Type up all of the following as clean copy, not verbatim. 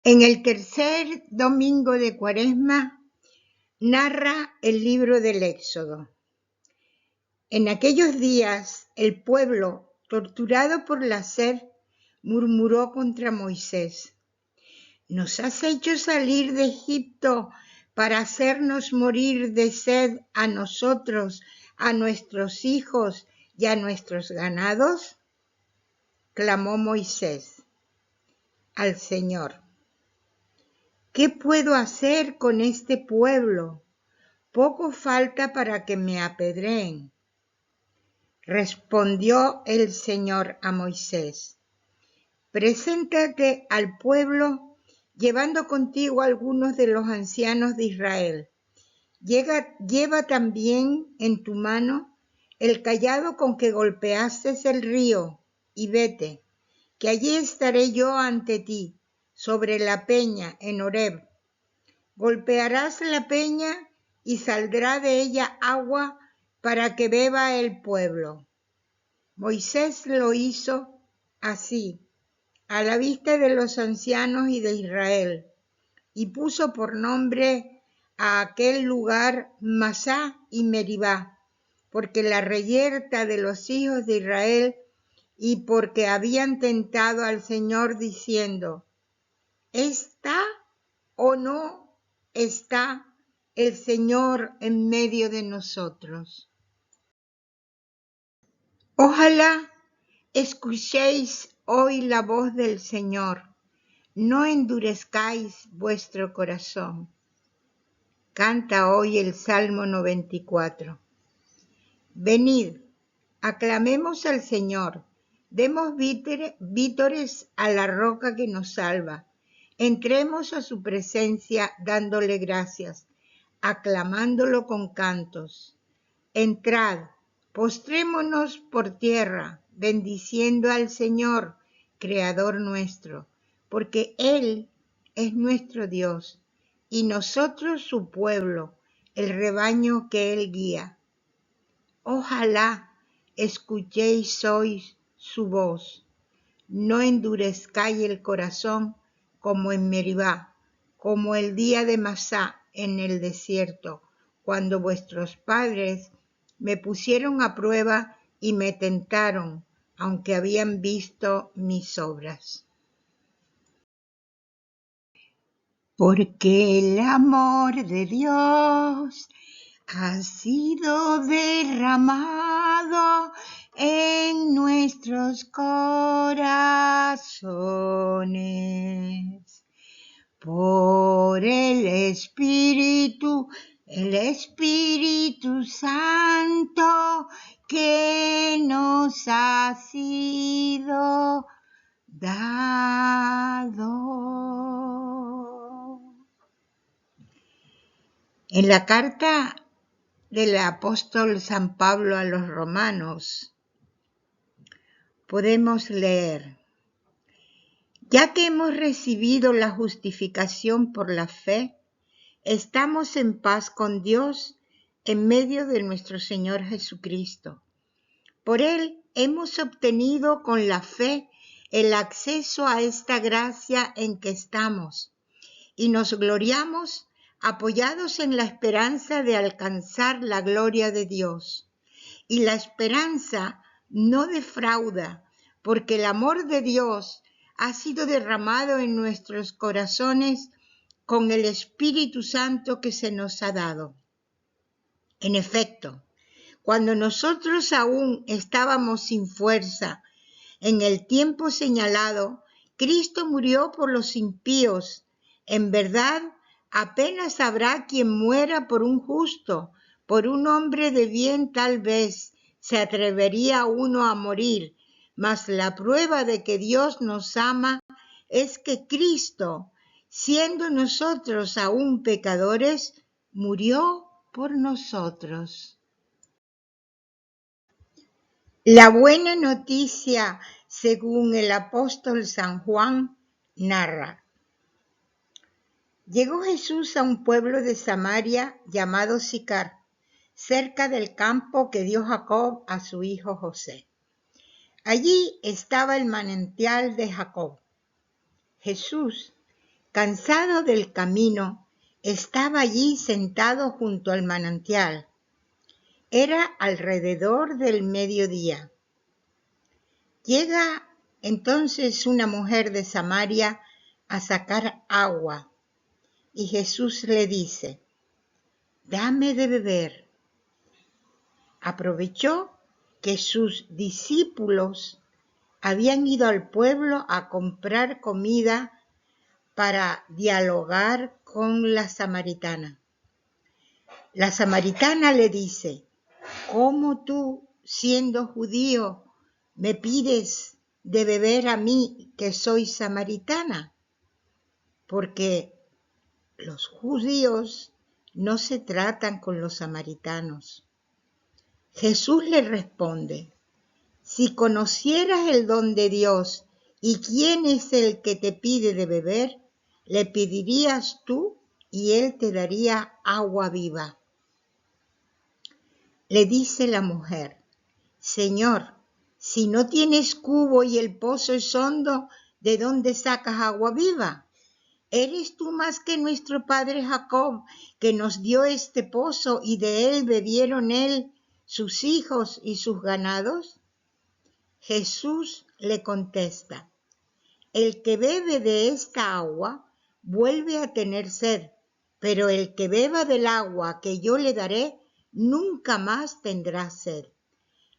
En el tercer domingo de Cuaresma narra el libro del Éxodo. En aquellos días el pueblo, torturado por la sed, murmuró contra Moisés: «¿Nos has hecho salir de Egipto para hacernos morir de sed a nosotros, a nuestros hijos y a nuestros ganados?». Clamó Moisés al Señor: «¿Qué puedo hacer con este pueblo? Poco falta para que me apedreen». Respondió el Señor a Moisés: «Preséntate al pueblo llevando contigo a algunos de los ancianos de Israel. Lleva también en tu mano el cayado con que golpeaste el río y vete, que allí estaré yo ante ti, sobre la peña en Horeb. Golpearás la peña y saldrá de ella agua para que beba el pueblo». Moisés lo hizo así, a la vista de los ancianos y de Israel, y puso por nombre a aquel lugar Masá y Meribá, porque la reyerta de los hijos de Israel, y porque habían tentado al Señor diciendo: ¿está o no está el Señor en medio de nosotros? Ojalá escuchéis hoy la voz del Señor, no endurezcáis vuestro corazón. Canta hoy el Salmo 94. Venid, aclamemos al Señor, demos vítores a la roca que nos salva. Entremos a su presencia dándole gracias, aclamándolo con cantos. Entrad, postrémonos por tierra, bendiciendo al Señor, Creador nuestro, porque Él es nuestro Dios, y nosotros su pueblo, el rebaño que Él guía. Ojalá escuchéis hoy su voz, no endurezcáis el corazón como en Meribá, como el día de Masá en el desierto, cuando vuestros padres me pusieron a prueba y me tentaron, aunque habían visto mis obras. Porque el amor de Dios ha sido derramado en nuestros corazones por el Espíritu Santo que nos ha sido dado. En la carta del apóstol San Pablo a los romanos podemos leer: «Ya que hemos recibido la justificación por la fe, estamos en paz con Dios en medio de nuestro Señor Jesucristo. Por Él hemos obtenido con la fe el acceso a esta gracia en que estamos y nos gloriamos apoyados en la esperanza de alcanzar la gloria de Dios. Y la esperanza no defrauda, porque el amor de Dios ha sido derramado en nuestros corazones con el Espíritu Santo que se nos ha dado. En efecto, cuando nosotros aún estábamos sin fuerza, en el tiempo señalado, Cristo murió por los impíos. En verdad, apenas habrá quien muera por un justo, por un hombre de bien tal vez se atrevería uno a morir, mas la prueba de que Dios nos ama es que Cristo, siendo nosotros aún pecadores, murió por nosotros». La buena noticia, según el apóstol San Juan, narra: Llegó Jesús a un pueblo de Samaria llamado Sicar, cerca del campo que dio Jacob a su hijo José. Allí estaba el manantial de Jacob. Jesús, cansado del camino, estaba allí sentado junto al manantial. Era alrededor del mediodía. Llega entonces una mujer de Samaria a sacar agua, y Jesús le dice: «Dame de beber». Aprovechó que sus discípulos habían ido al pueblo a comprar comida para dialogar con la samaritana. La samaritana le dice: «¿Cómo tú, siendo judío, me pides de beber a mí, que soy samaritana?» Porque los judíos no se tratan con los samaritanos. Jesús le responde: «Si conocieras el don de Dios y quién es el que te pide de beber, le pedirías tú y él te daría agua viva». Le dice la mujer: «Señor, si no tienes cubo y el pozo es hondo, ¿de dónde sacas agua viva? ¿Eres tú más que nuestro padre Jacob, que nos dio este pozo y de él bebieron él, sus hijos y sus ganados?» Jesús le contesta: «El que bebe de esta agua vuelve a tener sed, pero el que beba del agua que yo le daré nunca más tendrá sed.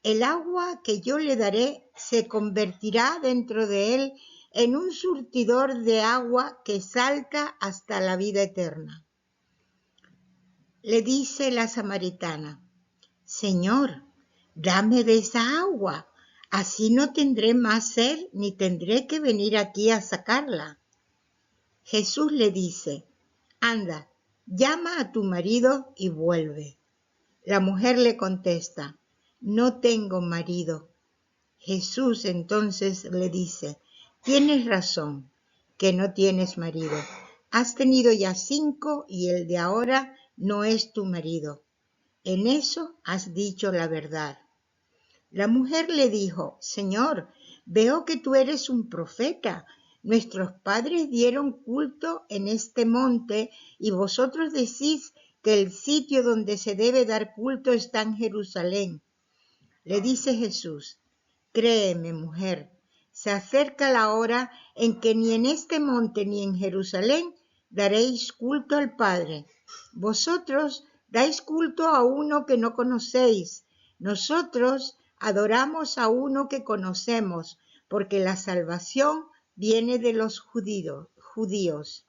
El agua que yo le daré se convertirá dentro de él en un surtidor de agua que salta hasta la vida eterna». Le dice la samaritana: «Señor, dame de esa agua, así no tendré más sed ni tendré que venir aquí a sacarla». Jesús le dice: «Anda, llama a tu marido y vuelve». La mujer le contesta: «No tengo marido». Jesús entonces le dice: «Tienes razón, que no tienes marido. Has tenido ya 5 y el de ahora no es tu marido. En eso has dicho la verdad». La mujer le dijo: «Señor, veo que tú eres un profeta. Nuestros padres dieron culto en este monte y vosotros decís que el sitio donde se debe dar culto está en Jerusalén». Le dice Jesús: «Créeme, mujer, se acerca la hora en que ni en este monte ni en Jerusalén daréis culto al Padre. Vosotros dais culto a uno que no conocéis. Nosotros adoramos a uno que conocemos, porque la salvación viene de los judíos.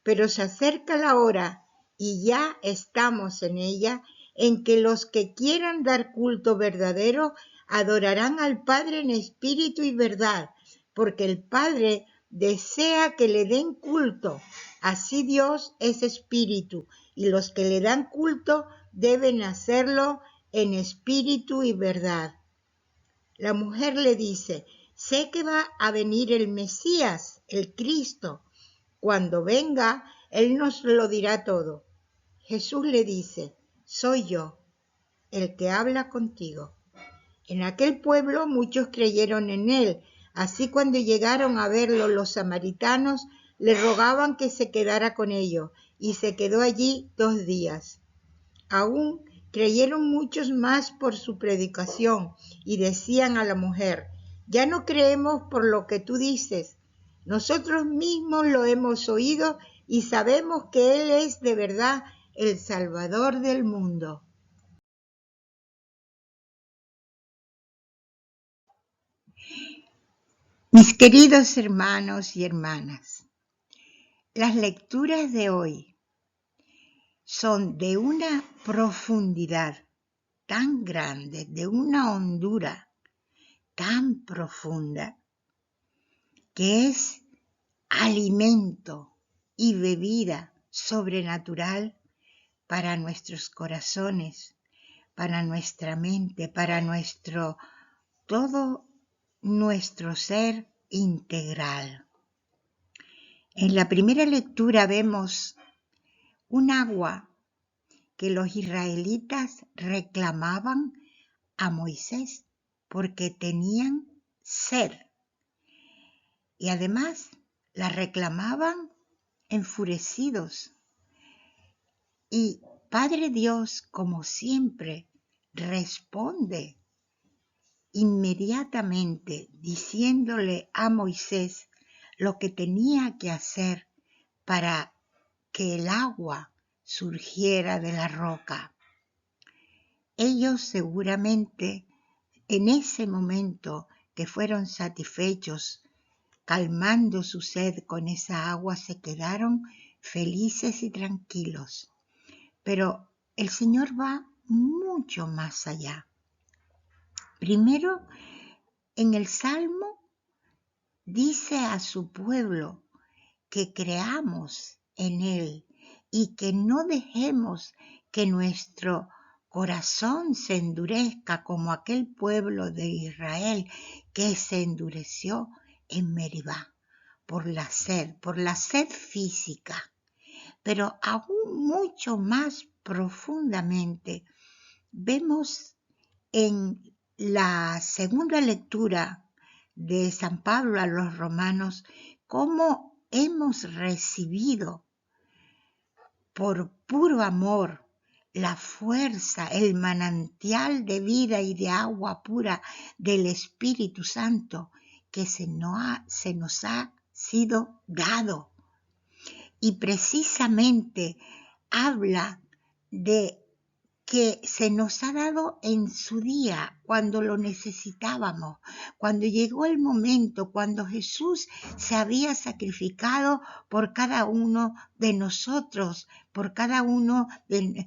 Pero se acerca la hora, y ya estamos en ella, en que los que quieran dar culto verdadero adorarán al Padre en espíritu y verdad, porque el Padre desea que le den culto. Así Dios es espíritu, y los que le dan culto deben hacerlo en espíritu y verdad». La mujer le dice: «Sé que va a venir el Mesías, el Cristo. Cuando venga, él nos lo dirá todo». Jesús le dice: «Soy yo, el que habla contigo». En aquel pueblo muchos creyeron en él. Así, cuando llegaron a verlo los samaritanos, le rogaban que se quedara con ellos, y se quedó allí 2 días. Aún creyeron muchos más por su predicación, y decían a la mujer: «Ya no creemos por lo que tú dices. Nosotros mismos lo hemos oído y sabemos que Él es de verdad el Salvador del mundo». Mis queridos hermanos y hermanas, las lecturas de hoy son de una profundidad tan grande, de una hondura tan profunda, que es alimento y bebida sobrenatural para nuestros corazones, para nuestra mente, para todo nuestro ser integral. En la primera lectura vemos un agua que los israelitas reclamaban a Moisés porque tenían sed. Y además la reclamaban enfurecidos. Y Padre Dios, como siempre, responde inmediatamente diciéndole a Moisés lo que tenía que hacer para que el agua surgiera de la roca. Ellos seguramente en ese momento que fueron satisfechos, calmando su sed con esa agua, se quedaron felices y tranquilos. Pero el Señor va mucho más allá. Primero, en el Salmo dice a su pueblo que creamos en Él y que no dejemos que nuestro corazón se endurezca como aquel pueblo de Israel que se endureció en Meribá por la sed física. Pero aún mucho más profundamente vemos en la segunda lectura de San Pablo a los romanos cómo hemos recibido por puro amor la fuerza, el manantial de vida y de agua pura del Espíritu Santo que se nos ha sido dado. Y precisamente habla de que se nos ha dado en su día, cuando lo necesitábamos, cuando llegó el momento, cuando Jesús se había sacrificado por cada uno de nosotros, por cada uno de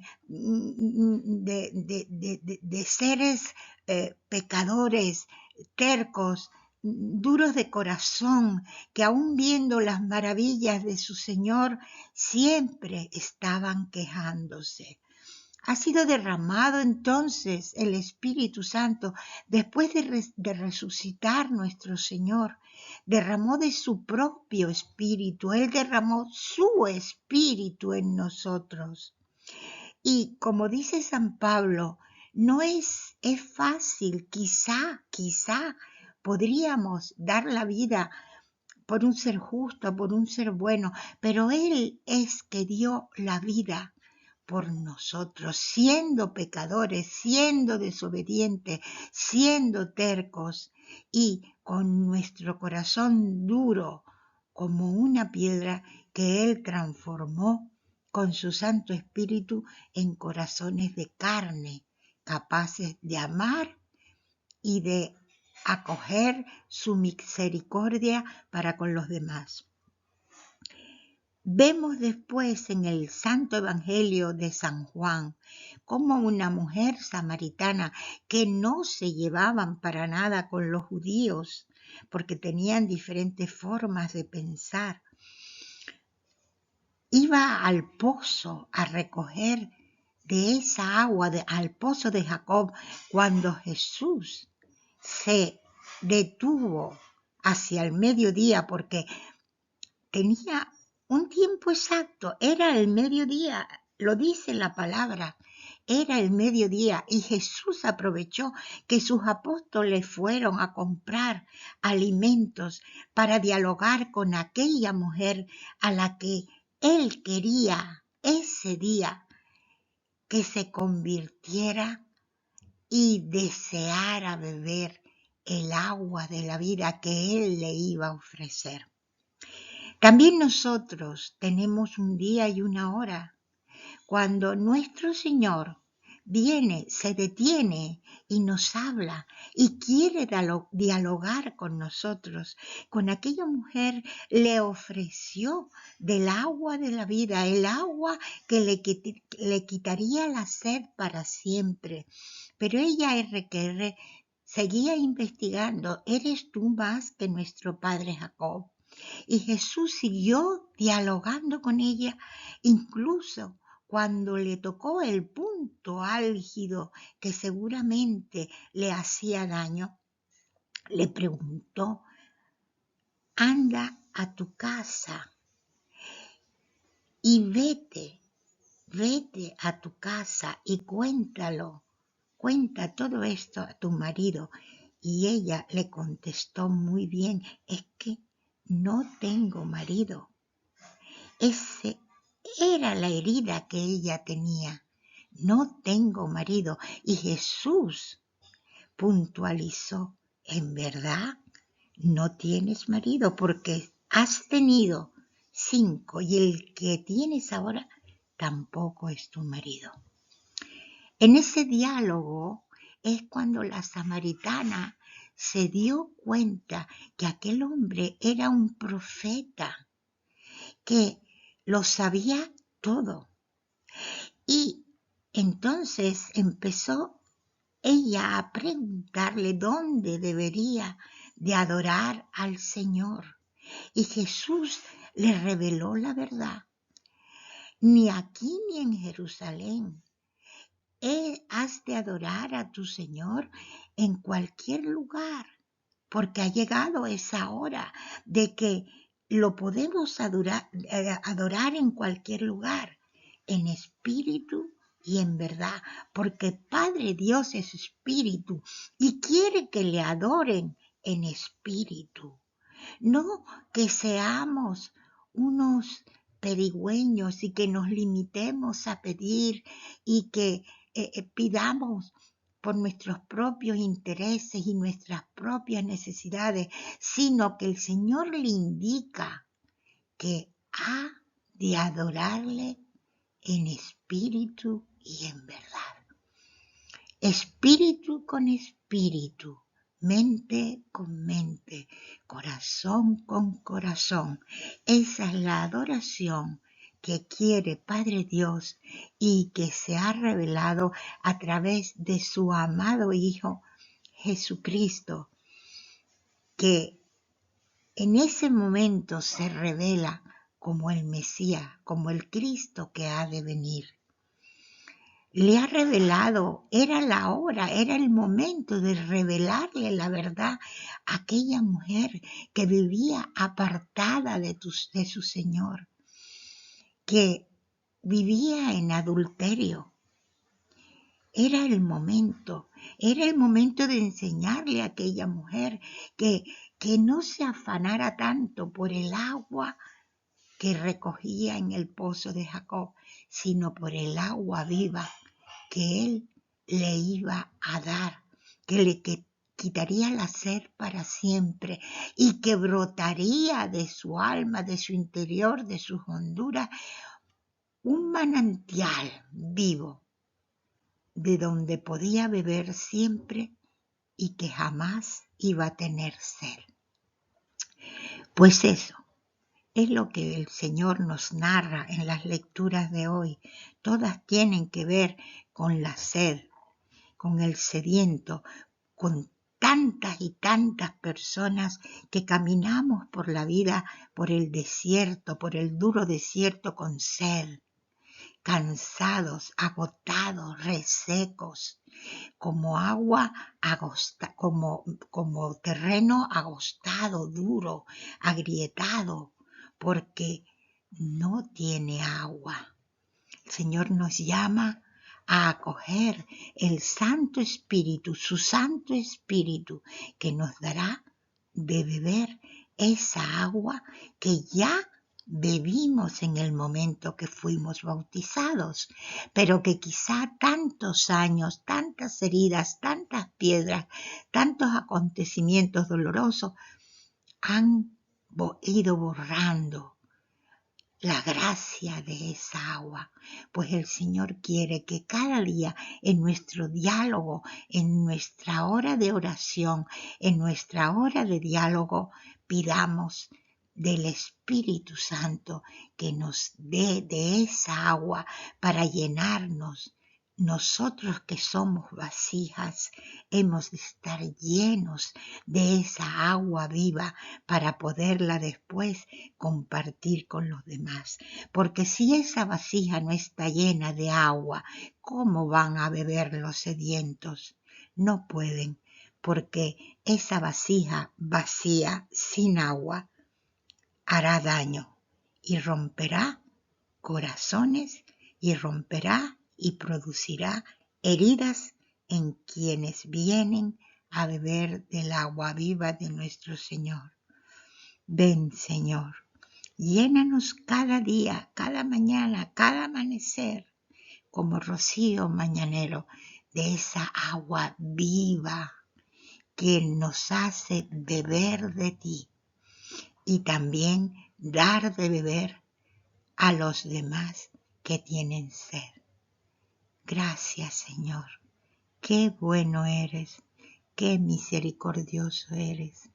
seres pecadores, tercos, duros de corazón, que aún viendo las maravillas de su Señor, siempre estaban quejándose. Ha sido derramado entonces el Espíritu Santo después de resucitar nuestro Señor. Derramó de su propio Espíritu. Él derramó su Espíritu en nosotros. Y como dice San Pablo, no es fácil, quizá podríamos dar la vida por un ser justo, por un ser bueno, pero Él es que dio la vida por nosotros, siendo pecadores, siendo desobedientes, siendo tercos y con nuestro corazón duro como una piedra que Él transformó con su Santo Espíritu en corazones de carne, capaces de amar y de acoger su misericordia para con los demás. Vemos después en el Santo Evangelio de San Juan cómo una mujer samaritana que no se llevaban para nada con los judíos porque tenían diferentes formas de pensar, iba al pozo a recoger de esa agua, al pozo de Jacob, cuando Jesús se detuvo hacia el mediodía porque tenía un tiempo exacto, era el mediodía, lo dice la palabra, era el mediodía y Jesús aprovechó que sus apóstoles fueron a comprar alimentos para dialogar con aquella mujer a la que él quería ese día que se convirtiera y deseara beber el agua de la vida que él le iba a ofrecer. También nosotros tenemos un día y una hora. Cuando nuestro Señor viene, se detiene y nos habla y quiere dialogar con nosotros, con aquella mujer le ofreció del agua de la vida, el agua que le quitaría la sed para siempre. Pero ella seguía investigando, ¿eres tú más que nuestro padre Jacob? Y Jesús siguió dialogando con ella, incluso cuando le tocó el punto álgido que seguramente le hacía daño, le preguntó, anda a tu casa y vete a tu casa y cuenta todo esto a tu marido. Y ella le contestó muy bien, es que no tengo marido. Ese era la herida que ella tenía. No tengo marido. Y Jesús puntualizó, ¿en verdad no tienes marido? Porque has tenido 5 y el que tienes ahora tampoco es tu marido. En ese diálogo es cuando la samaritana se dio cuenta que aquel hombre era un profeta, que lo sabía todo. Y entonces empezó ella a preguntarle dónde debería de adorar al Señor. Y Jesús le reveló la verdad. Ni aquí ni en Jerusalén has de adorar a tu Señor en cualquier lugar, porque ha llegado esa hora de que lo podemos adorar en cualquier lugar, en espíritu y en verdad, porque Padre Dios es espíritu y quiere que le adoren en espíritu. No que seamos unos pedigüeños y que nos limitemos a pedir y que pidamos por nuestros propios intereses y nuestras propias necesidades, sino que el Señor le indica que ha de adorarle en espíritu y en verdad. Espíritu con espíritu, mente con mente, corazón con corazón. Esa es la adoración que quiere Padre Dios y que se ha revelado a través de su amado Hijo Jesucristo, que en ese momento se revela como el Mesías, como el Cristo que ha de venir. Le ha revelado, era la hora, era el momento de revelarle la verdad a aquella mujer que vivía apartada de su Señor, que vivía en adulterio. Era el momento de enseñarle a aquella mujer que no se afanara tanto por el agua que recogía en el pozo de Jacob, sino por el agua viva que él le iba a dar, que le quitaría la sed para siempre y que brotaría de su alma, de su interior, de sus honduras, un manantial vivo de donde podía beber siempre y que jamás iba a tener sed. Pues eso es lo que el Señor nos narra en las lecturas de hoy. Todas tienen que ver con la sed, con el sediento, con tantas y tantas personas que caminamos por la vida, por el desierto, por el duro desierto con sed, cansados, agotados, resecos, como agua como terreno agostado, duro, agrietado, porque no tiene agua. El Señor nos llama a acoger el Santo Espíritu, su Santo Espíritu, que nos dará de beber esa agua que ya bebimos en el momento que fuimos bautizados, pero que quizá tantos años, tantas heridas, tantas piedras, tantos acontecimientos dolorosos han ido borrando la gracia de esa agua, pues el Señor quiere que cada día en nuestro diálogo, en nuestra hora de oración, en nuestra hora de diálogo, pidamos del Espíritu Santo que nos dé de esa agua para llenarnos. Nosotros que somos vasijas, hemos de estar llenos de esa agua viva para poderla después compartir con los demás. Porque si esa vasija no está llena de agua, ¿cómo van a beber los sedientos? No pueden, porque esa vasija vacía sin agua hará daño y romperá corazones y romperá y producirá heridas en quienes vienen a beber del agua viva de nuestro Señor. Ven, Señor, Llénanos cada día, cada mañana, cada amanecer, como rocío mañanero, de esa agua viva que nos hace beber de ti y también dar de beber a los demás que tienen sed. Gracias, Señor. Qué bueno eres, qué misericordioso eres.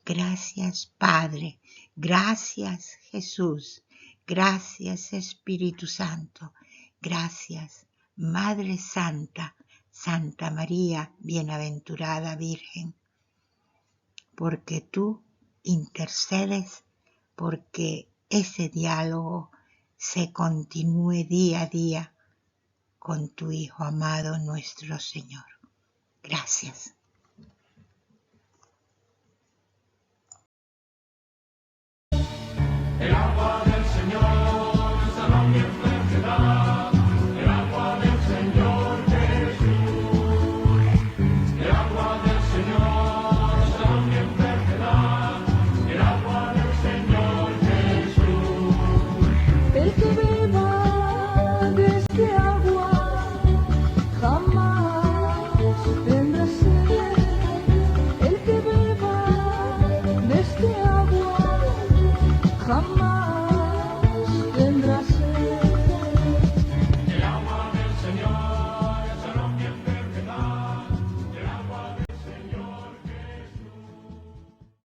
Gracias, Padre. Gracias, Jesús. Gracias, Espíritu Santo. Gracias, Madre Santa, Santa María, bienaventurada Virgen, porque tú intercedes, porque ese diálogo se continúe día a día con tu Hijo amado, nuestro Señor. Gracias. El agua del Señor sana mi enfermedad, el agua del Señor Jesús. El agua del Señor sana mi enfermedad, el agua del Señor Jesús. El que beba de este agua jamás tendrá sed. El que beba de este agua jamás